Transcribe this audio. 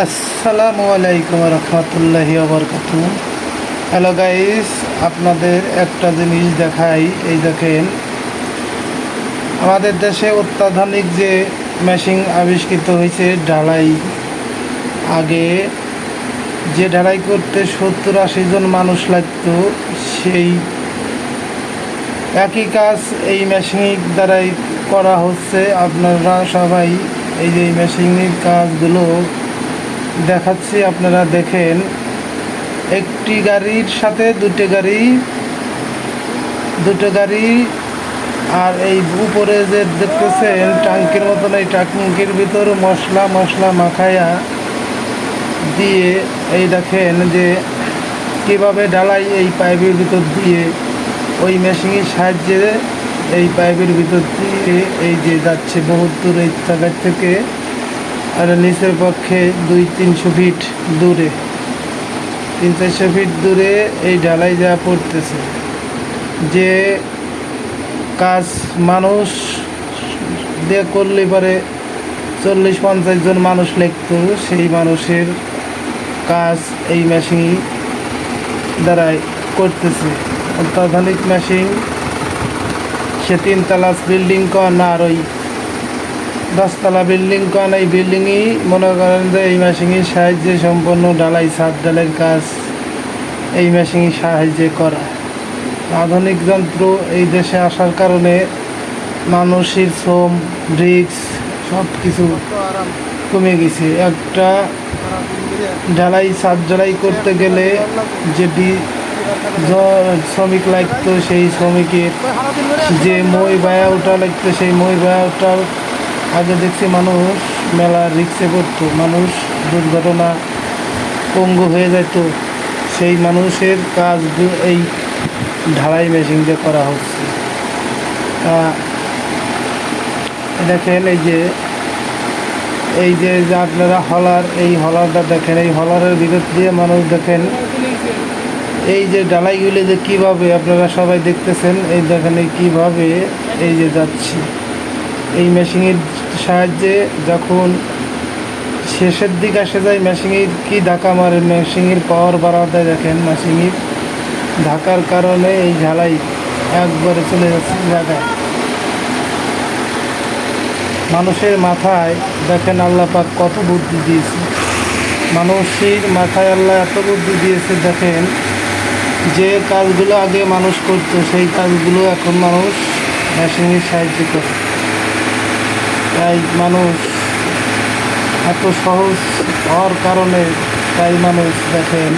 আসসালামু আলাইকুম রহমতুল্লাহি ওবরকাতুহ। হ্যালো গাইস, আপনাদের একটা জিনিস দেখাই। এই দেখেন, আমাদের দেশে অত্যাধুনিক যে মেশিন আবিষ্কৃত হয়েছে ঢালাই। আগে যে ঢালাই করতে 70-80 জন মানুষ লাগতো, সেই একই কাজ এই মেশিনের দ্বারাই করা হচ্ছে। আপনারা সবাই এই যে মেশিনের কাজগুলো দেখাচ্ছি, আপনারা দেখেন। একটি গাড়ির সাথে দুটো গাড়ি আর এই উপরে যে দেখতেছেন ট্যাঙ্কির মতন, এই ট্যাঙ্কির ভিতর মশলা মাখায়া দিয়ে এই দেখেন যে কীভাবে ঢালাই এই পাইপের ভিতর দিয়ে ওই মেশিনের সাহায্যে এই পাইপের ভিতর দিয়ে এই যে যাচ্ছে বহুত দূর এই জায়গা থেকে, আর নিচের পক্ষে 200-300 ফিট দূরে, 300-400 ফিট দূরে এই ঢালাই যা পড়তেছে। যে কাজ মানুষ দিয়ে করলে পরে 40-50 জন মানুষ লাগতো, সেই মানুষের কাজ এই মেশিন দ্বারাই করতেছে। অত্যাধুনিক মেশিন। সে 3 তলা বিল্ডিং কন আর ওই 10 তলা বিল্ডিং কন, এই বিল্ডিংই মনে করেন যে এই মেশিনের সাহায্যে সম্পূর্ণ ঢালাই, ছাদ ঢালাইয়ের কাজ এই মেশিনের সাহায্যে করা। আধুনিক যন্ত্র এই দেশে আসার কারণে মানুষের শ্রম, রিস্ক সব কিছু কমে গেছে। একটা ঢালাই, ছাদ ঢালাই করতে গেলে যেটি শ্রমিক লাগতো, সেই শ্রমিকের যে মই বায়া ওঠা লাগতো, সেই মই বায়া ওঠার আগে দেখছি মানুষ মেলা রিক্সে পড়তো, মানুষ দুর্ঘটনা পঙ্গু হয়ে যেত। সেই মানুষের কাজ এই ঢালাই মেশিন দিয়ে করা হচ্ছে। দেখেন এই যে আপনারা এই হলারটা দেখেন, এই হলারের ভিতর দিয়ে মানুষ দেখেন এই যে ঢালাইগুলি যে কীভাবে আপনারা সবাই দেখতেছেন। এই দেখেন এই কীভাবে এই যে যাচ্ছে এই মেশিনের সাহায্যে। যখন শেষের দিক আসে যায়, মেশিনের কি ধাক্কা মারে, মেশিনের পাওয়ার বাড়া দেয়। দেখেন মেশিনের ধাক্কার কারণে এই ঢালাই একবারে চলে যাচ্ছে জায়গায়। মানুষের মাথায় দেখেন আল্লাহ পাক কত বুদ্ধি দিয়েছে। মানুষের মাথায় আল্লাহ এত বুদ্ধি দিয়েছে, দেখেন যে কাজগুলো আগে মানুষ করতো, সেই কাজগুলো এখন মানুষ মেশিনের সাহায্য করে। তাই মানুষ এত সহজ হওয়ার কারণে তাই মানুষ দেখেন